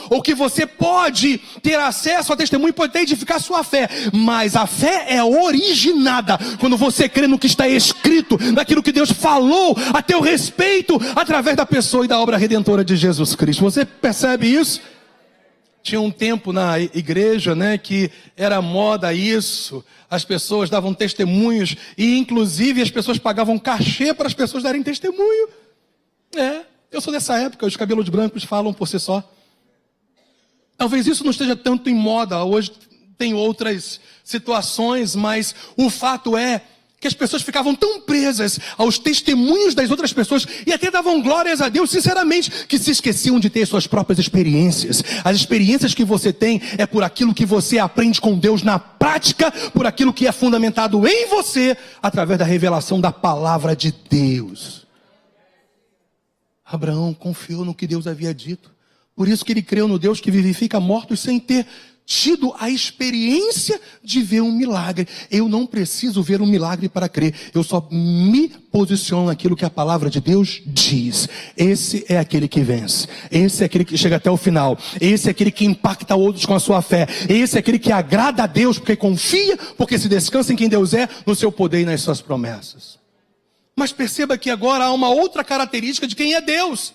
ou que você pode ter acesso a testemunho, pode até edificar sua fé. Mas a fé é originada quando você crê no que está escrito, naquilo que Deus falou a teu respeito, através da pessoa e da obra redentora de Jesus Cristo. Você percebe isso? Tinha um tempo na igreja, né, que era moda isso. As pessoas davam testemunhos e, inclusive, as pessoas pagavam cachê para as pessoas darem testemunho. Eu sou dessa época, os cabelos brancos falam por si só. Talvez isso não esteja tanto em moda, hoje tem outras situações, mas o fato é que as pessoas ficavam tão presas aos testemunhos das outras pessoas e até davam glórias a Deus, sinceramente, que se esqueciam de ter suas próprias experiências. As experiências que você tem é por aquilo que você aprende com Deus na prática, por aquilo que é fundamentado em você, através da revelação da palavra de Deus. Abraão confiou no que Deus havia dito. Por isso que ele creu no Deus que vivifica mortos sem ter tido a experiência de ver um milagre. Eu não preciso ver um milagre para crer. Eu só me posiciono naquilo que a palavra de Deus diz. Esse é aquele que vence. Esse é aquele que chega até o final. Esse é aquele que impacta outros com a sua fé. Esse é aquele que agrada a Deus porque confia, porque se descansa em quem Deus é, no seu poder e nas suas promessas. Mas perceba que agora há uma outra característica de quem é Deus.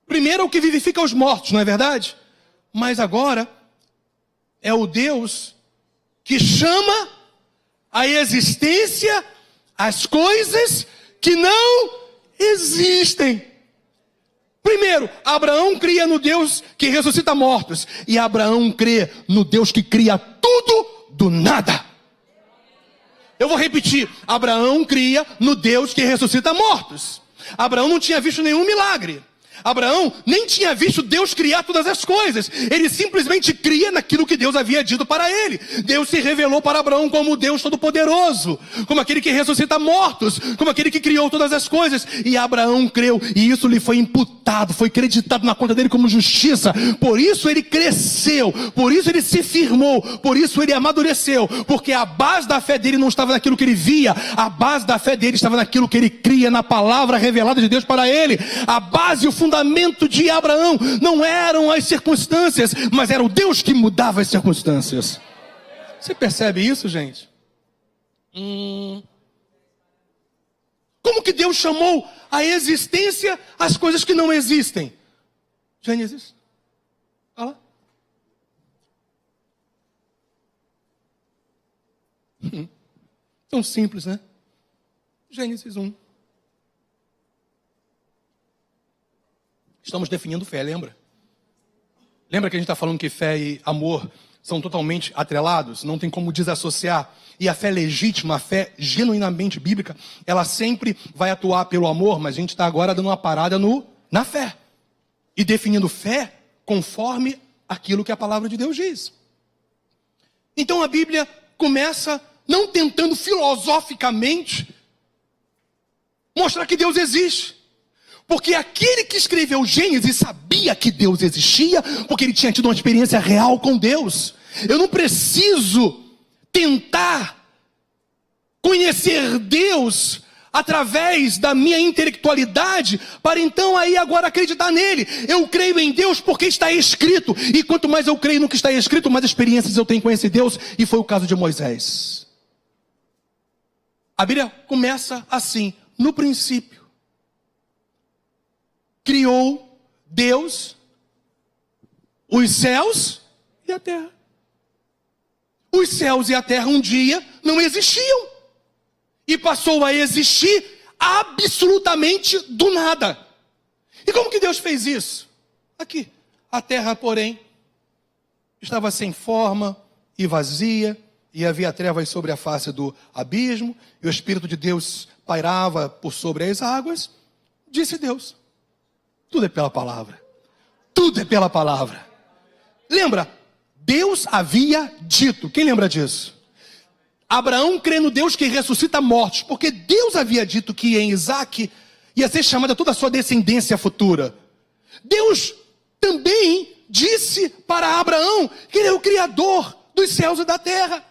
Primeiro é o que vivifica os mortos, não é verdade? Mas agora é o Deus que chama à existência as coisas que não existem. Primeiro, Abraão cria no Deus que ressuscita mortos. E Abraão crê no Deus que cria tudo do nada. Eu vou repetir. Abraão cria no Deus que ressuscita mortos. Abraão não tinha visto nenhum milagre. Abraão nem tinha visto Deus criar todas as coisas. Ele simplesmente cria naquilo que Deus havia dito para ele. Deus se revelou para Abraão como Deus Todo-Poderoso, como aquele que ressuscita mortos, como aquele que criou todas as coisas. E Abraão creu, e isso lhe foi imputado, foi creditado na conta dele como justiça. Por isso ele cresceu, por isso ele se firmou, por isso ele amadureceu, porque a base da fé dele não estava naquilo que ele via, a base da fé dele estava naquilo que ele cria, na palavra revelada de Deus para ele. A base e o fundamento de Abraão não eram as circunstâncias, mas era o Deus que mudava as circunstâncias. Você percebe isso, gente? Como que Deus chamou a existência as coisas que não existem? Gênesis. Olha lá. Tão simples, né? Gênesis 1. Estamos definindo fé, lembra? Lembra que a gente está falando que fé e amor são totalmente atrelados? Não tem como desassociar. E a fé legítima, a fé genuinamente bíblica, ela sempre vai atuar pelo amor, mas a gente está agora dando uma parada na fé. E definindo fé conforme aquilo que a palavra de Deus diz. Então a Bíblia começa não tentando filosoficamente mostrar que Deus existe. Porque aquele que escreveu Gênesis sabia que Deus existia, porque ele tinha tido uma experiência real com Deus. Eu não preciso tentar conhecer Deus através da minha intelectualidade, para então aí agora acreditar nele. Eu creio em Deus porque está escrito, e quanto mais eu creio no que está escrito, mais experiências eu tenho com esse Deus, e foi o caso de Moisés. A Bíblia começa assim: no princípio criou Deus os céus e a terra. Os céus e a terra um dia não existiam, e passou a existir absolutamente do nada. E como que Deus fez isso? Aqui, a terra, porém, estava sem forma e vazia, e havia trevas sobre a face do abismo, e o Espírito de Deus pairava por sobre as águas. Disse Deus: tudo é pela palavra. Tudo é pela palavra. Lembra? Deus havia dito. Quem lembra disso? Abraão crê no Deus que ressuscita mortos, porque Deus havia dito que em Isaac ia ser chamada toda a sua descendência futura. Deus também disse para Abraão que ele é o Criador dos céus e da terra.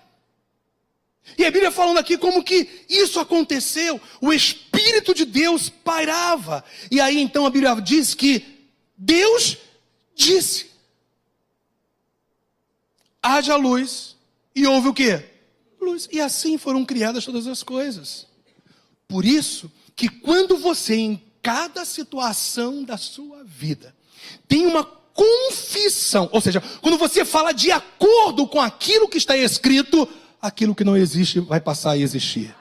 E a Bíblia falando aqui como que isso aconteceu. O Espírito de Deus pairava. E aí então a Bíblia diz que Deus disse: haja luz. E houve o quê? Luz. E assim foram criadas todas as coisas. Por isso que quando você, em cada situação da sua vida, tem uma confissão. Ou seja, quando você fala de acordo com aquilo que está escrito, aquilo que não existe vai passar a existir.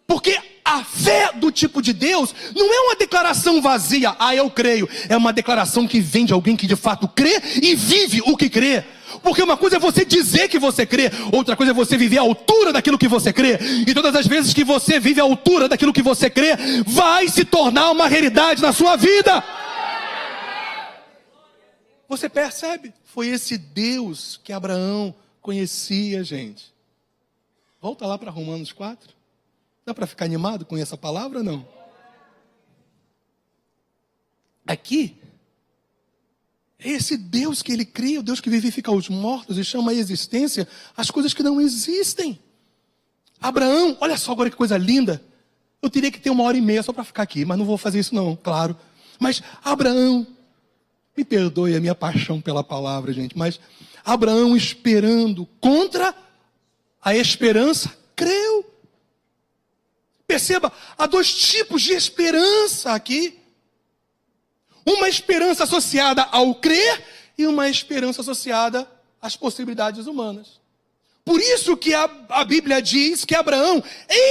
Porque a fé do tipo de Deus não é uma declaração vazia, eu creio. É uma declaração que vem de alguém que de fato crê e vive o que crê. Porque uma coisa é você dizer que você crê, outra coisa é você viver à altura daquilo que você crê. E todas as vezes que você vive à altura daquilo que você crê, vai se tornar uma realidade na sua vida. Você percebe? Foi esse Deus que Abraão conhecia, gente. Volta lá para Romanos 4. Dá para ficar animado com essa palavra ou não? Aqui, é esse Deus que ele cria, o Deus que vivifica os mortos e chama à existência as coisas que não existem. Abraão, olha só agora que coisa linda. Eu teria que ter 1h30 só para ficar aqui, mas não vou fazer isso não, claro. Mas Abraão, me perdoe a minha paixão pela palavra, gente, mas Abraão esperando contra a esperança, creu. Perceba, há 2 tipos de esperança aqui. Uma esperança associada ao crer e uma esperança associada às possibilidades humanas. Por isso que a Bíblia diz que Abraão,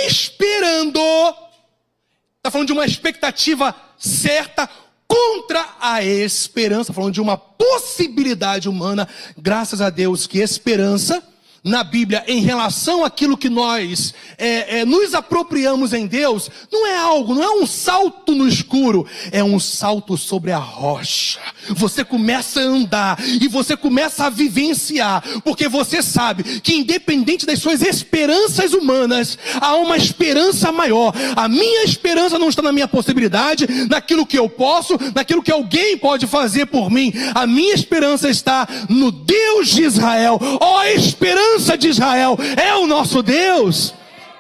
esperando, está falando de uma expectativa certa contra a esperança, falando de uma possibilidade humana. Graças a Deus que esperança na Bíblia, em relação àquilo que nós nos apropriamos em Deus, não é um salto no escuro, é um salto sobre a rocha. Você começa a andar e você começa a vivenciar, porque você sabe que independente das suas esperanças humanas, há uma esperança maior. A minha esperança não está na minha possibilidade, naquilo que eu posso, naquilo que alguém pode fazer por mim. A minha esperança está no Deus de Israel. A esperança de Israel é o nosso Deus.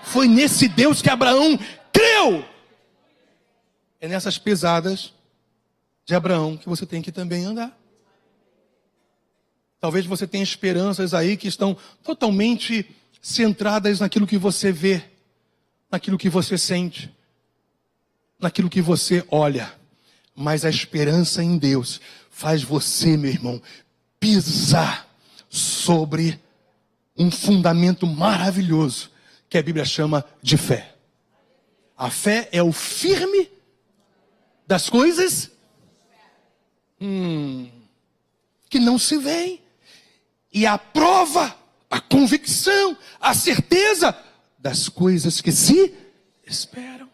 Foi nesse Deus que Abraão creu. É nessas pesadas de Abraão que você tem que também andar. Talvez você tenha esperanças aí que estão totalmente centradas naquilo que você vê, naquilo que você sente, naquilo que você olha. Mas a esperança em Deus faz você, meu irmão, pisar sobre um fundamento maravilhoso que a Bíblia chama de fé. A fé é o firme das coisas que não se veem. E a prova, a convicção, a certeza das coisas que se esperam.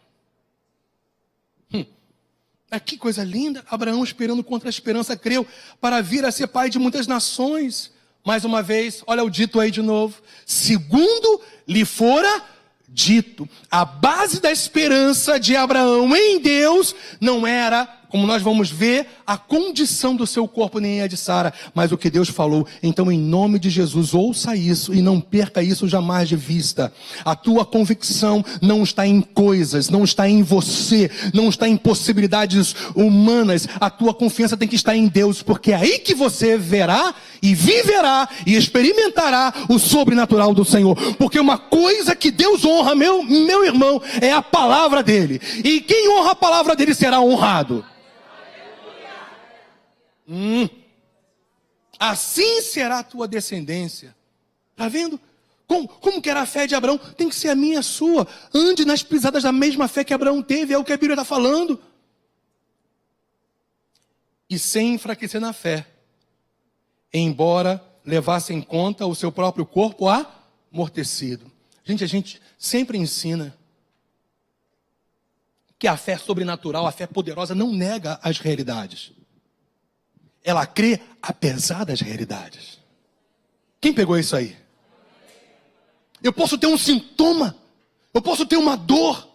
Que coisa linda. Abraão, esperando contra a esperança, creu para vir a ser pai de muitas nações. Mais uma vez, olha o dito aí de novo. Segundo lhe fora dito. A base da esperança de Abraão em Deus não era, como nós vamos ver, a condição do seu corpo nem a de Sara, mas o que Deus falou. Então, em nome de Jesus, ouça isso e não perca isso jamais de vista. A tua convicção não está em coisas, não está em você, não está em possibilidades humanas. A tua confiança tem que estar em Deus, porque é aí que você verá e viverá e experimentará o sobrenatural do Senhor. Porque uma coisa que Deus honra, meu irmão, é a palavra dele. E quem honra a palavra dele será honrado. Assim será a tua descendência. Está vendo? Como que era a fé de Abraão? Tem que ser a minha e a sua. Ande nas pisadas da mesma fé que Abraão teve. É o que a Bíblia está falando. E sem enfraquecer na fé, embora levasse em conta o seu próprio corpo amortecido. Gente, a gente sempre ensina que a fé sobrenatural, a fé poderosa, não nega as realidades. Ela crê apesar das realidades. Quem pegou isso aí? Eu posso ter um sintoma, eu posso ter uma dor,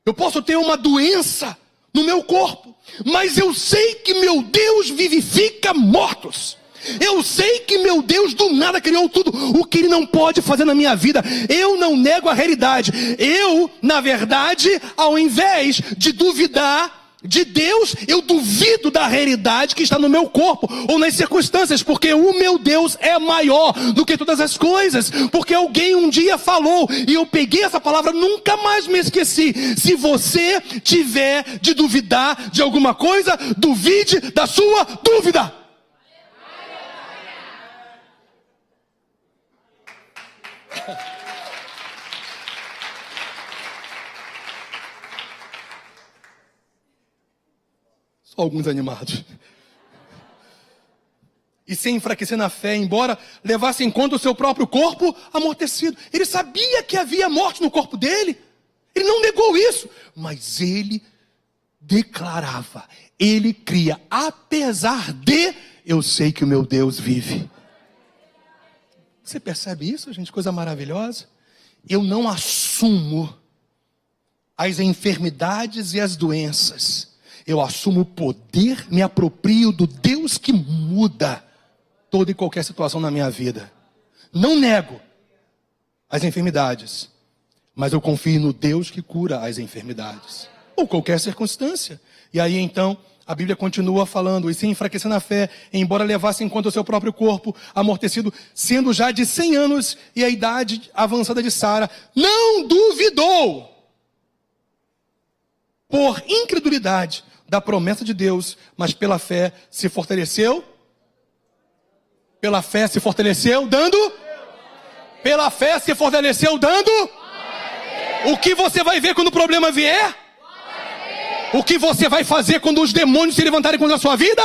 eu posso ter uma doença no meu corpo, mas eu sei que meu Deus vivifica mortos. Eu sei que meu Deus do nada criou tudo. O que Ele não pode fazer na minha vida, eu não nego a realidade. Eu, na verdade, ao invés de duvidar, de Deus, eu duvido da realidade que está no meu corpo ou nas circunstâncias, porque o meu Deus é maior do que todas as coisas, porque alguém um dia falou, e eu peguei essa palavra, nunca mais me esqueci. Se você tiver de duvidar de alguma coisa, duvide da sua dúvida. Só alguns animados. E sem enfraquecer na fé, embora levasse em conta o seu próprio corpo amortecido. Ele sabia que havia morte no corpo dele. Ele não negou isso. Mas ele declarava, ele cria, apesar de, eu sei que o meu Deus vive. Você percebe isso, gente? Coisa maravilhosa. Eu não assumo as enfermidades e as doenças. Eu assumo o poder, me aproprio do Deus que muda toda e qualquer situação na minha vida. Não nego as enfermidades, mas eu confio no Deus que cura as enfermidades, ou qualquer circunstância. E aí então, a Bíblia continua falando, e sem enfraquecer na fé, embora levasse em conta o seu próprio corpo amortecido, sendo já de 100 anos e a idade avançada de Sara, não duvidou, por incredulidade, da promessa de Deus, mas pela fé se fortaleceu. Pela fé se fortaleceu dando? Pela fé se fortaleceu dando? O que você vai ver quando o problema vier? O que você vai fazer quando os demônios se levantarem contra a sua vida?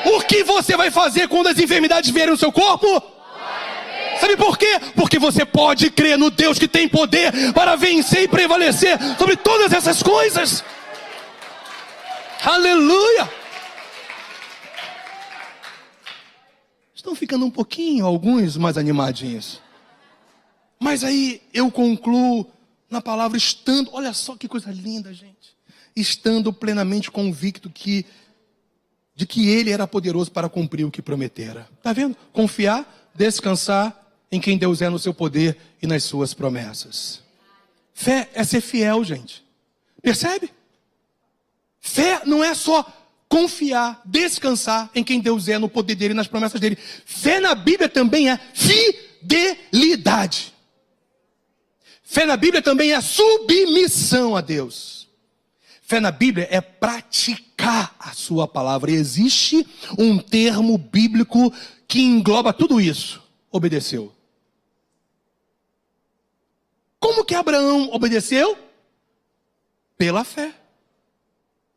O que você vai fazer quando as enfermidades vierem no seu corpo? Sabe por quê? Porque você pode crer no Deus que tem poder para vencer e prevalecer sobre todas essas coisas. Aleluia! Estão ficando um pouquinho, alguns mais animadinhos. Mas aí eu concluo na palavra estando, olha só que coisa linda, gente. Estando plenamente convicto de que Ele era poderoso para cumprir o que prometera. Está vendo? Confiar, descansar em quem Deus é no seu poder e nas suas promessas. Fé é ser fiel, gente. Percebe? Fé não é só confiar, descansar em quem Deus é, no poder dele e nas promessas dele. Fé na Bíblia também é fidelidade. Fé na Bíblia também é submissão a Deus. Fé na Bíblia é praticar a sua palavra. E existe um termo bíblico que engloba tudo isso. Obedeceu. Como que Abraão obedeceu? Pela fé.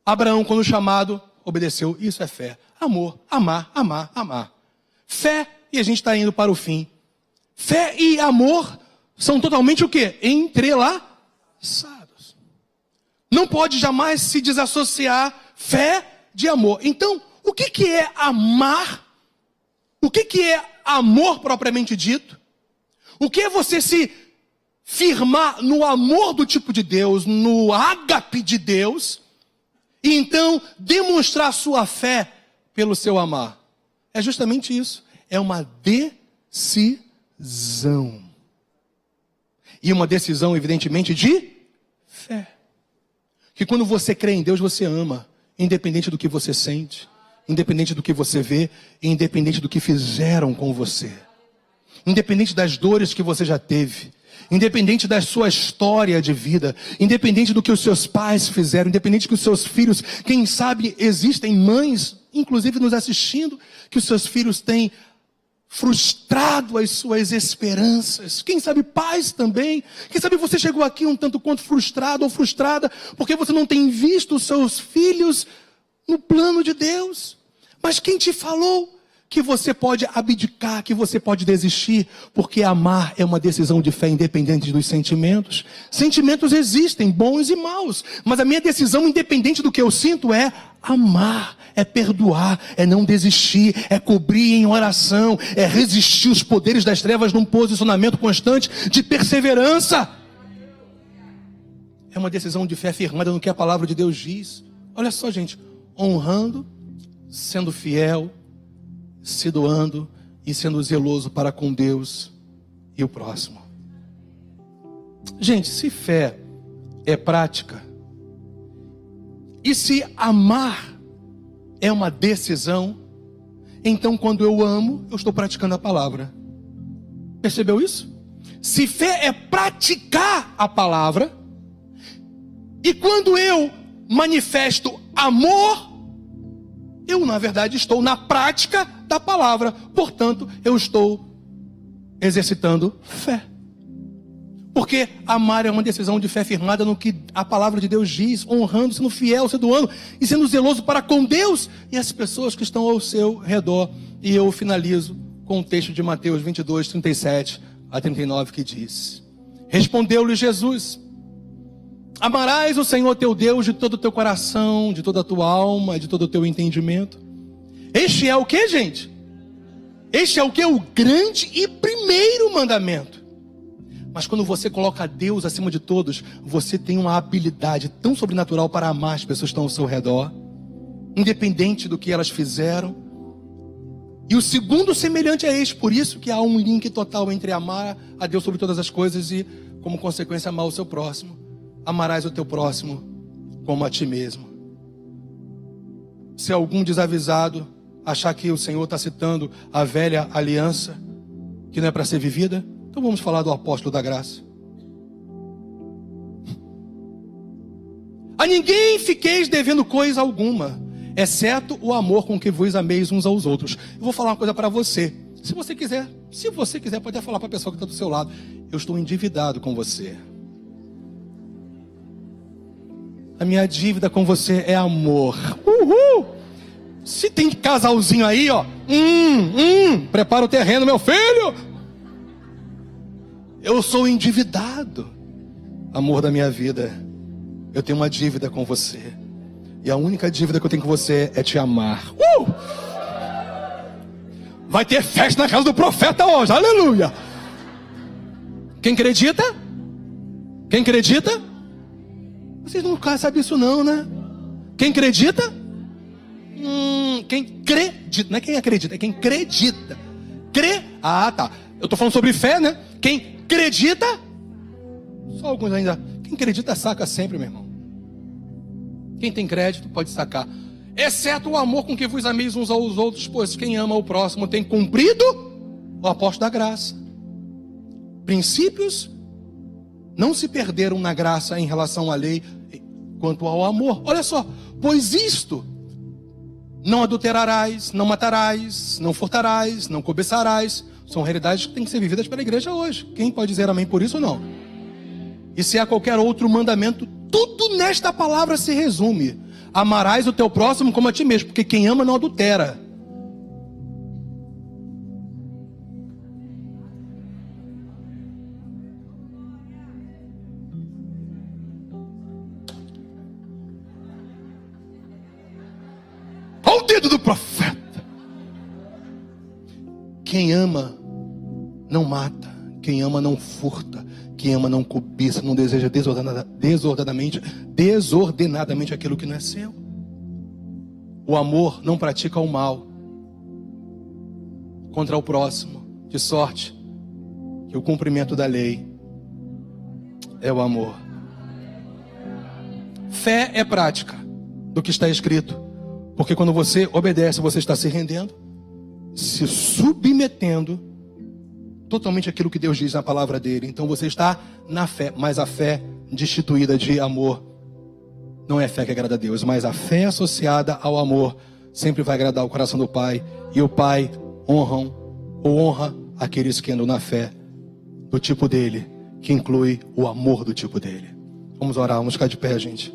Abraão, quando chamado, obedeceu. Isso é fé. Amor, amar, amar, amar. Fé, e a gente está indo para o fim. Fé e amor são totalmente o quê? Entrelaçados. Não pode jamais se desassociar fé de amor. Então, o que é amar? O que é amor propriamente dito? O que é você se firmar no amor do tipo de Deus, no ágape de Deus, e então demonstrar sua fé pelo seu amar? É justamente isso. É uma decisão. E uma decisão, evidentemente, de fé. Que quando você crê em Deus, você ama, independente do que você sente, independente do que você vê, independente do que fizeram com você, independente das dores que você já teve, independente da sua história de vida, independente do que os seus pais fizeram, independente que os seus filhos, quem sabe existem mães, inclusive nos assistindo, que os seus filhos têm frustrado as suas esperanças. Quem sabe pais também. Quem sabe você chegou aqui um tanto quanto frustrado ou frustrada, porque você não tem visto os seus filhos no plano de Deus. Mas quem te falou que você pode abdicar, que você pode desistir? Porque amar é uma decisão de fé independente dos sentimentos. Sentimentos existem, bons e maus. Mas a minha decisão, independente do que eu sinto, é amar, é perdoar, é não desistir, é cobrir em oração, é resistir os poderes das trevas num posicionamento constante de perseverança. É uma decisão de fé firmada no que a palavra de Deus diz. Olha só, gente, honrando, sendo fiel, se doando e sendo zeloso para com Deus e o próximo. Gente, se fé é prática, E se amar é uma decisão, então quando eu amo, eu estou praticando a palavra. Percebeu isso? Se fé é praticar a palavra, e quando eu manifesto amor, eu na verdade estou na prática da palavra. Portanto, eu estou exercitando fé. Porque amar é uma decisão de fé firmada no que a palavra de Deus diz, honrando, sendo fiel, sendo doando e sendo zeloso para com Deus e as pessoas que estão ao seu redor. E eu finalizo com o texto de Mateus 22, 37 a 39, que diz: respondeu-lhe Jesus: amarás o Senhor teu Deus de todo o teu coração, de toda a tua alma, de todo o teu entendimento. Este é o que, gente? Este é o que? O grande e primeiro mandamento. Mas quando você coloca Deus acima de todos, você tem uma habilidade tão sobrenatural para amar as pessoas que estão ao seu redor, independente do que elas fizeram. E o segundo semelhante a este, por isso que há um link total entre amar a Deus sobre todas as coisas e, como consequência, amar o seu próximo. Amarás o teu próximo como a ti mesmo. Se algum desavisado achar que o Senhor está citando a velha aliança, que não é para ser vivida, então vamos falar do apóstolo da graça. A ninguém fiqueis devendo coisa alguma, exceto o amor com que vos ameis uns aos outros. Eu vou falar uma coisa para você. Se você quiser, pode até falar para a pessoa que está do seu lado: eu estou endividado com você. A minha dívida com você é amor. Uhul! Se tem casalzinho aí, ó, prepara o terreno, meu filho. Eu sou endividado. Amor da minha vida, eu tenho uma dívida com você. E a única dívida que eu tenho com você é te amar. Vai ter festa na casa do profeta hoje, aleluia. Quem acredita? Quem acredita? Vocês nunca sabem isso não, né? Quem acredita? Quem acredita, não é quem acredita, é quem acredita. Crê? Ah, tá. Eu estou falando sobre fé, né? Quem acredita, só alguns ainda. Quem acredita saca sempre, meu irmão. Quem tem crédito pode sacar. Exceto o amor com que vos ameis uns aos outros, pois quem ama o próximo tem cumprido o apóstolo da graça. Princípios não se perderam na graça em relação à lei quanto ao amor. Olha só, pois isto: não adulterarás, não matarás, não furtarás, não cobiçarás, são realidades que têm que ser vividas pela igreja hoje. Quem pode dizer amém por isso ou não? E se há qualquer outro mandamento, tudo nesta palavra se resume: amarás o teu próximo como a ti mesmo, porque quem ama não adultera. Olha o dedo do profeta. Quem ama não mata, quem ama não furta, quem ama não cobiça, não deseja desordenadamente aquilo que não é seu. O amor não pratica o mal contra o próximo, de sorte que o cumprimento da lei é o amor. Fé é prática do que está escrito, porque quando você obedece, você está se rendendo, se submetendo totalmente àquilo que Deus diz na palavra dele. Então você está na fé, mas a fé destituída de amor não é fé que agrada a Deus, mas a fé associada ao amor sempre vai agradar o coração do Pai, e o Pai honra aqueles que andam na fé do tipo dele, que inclui o amor do tipo dele. Vamos orar, vamos ficar de pé, gente.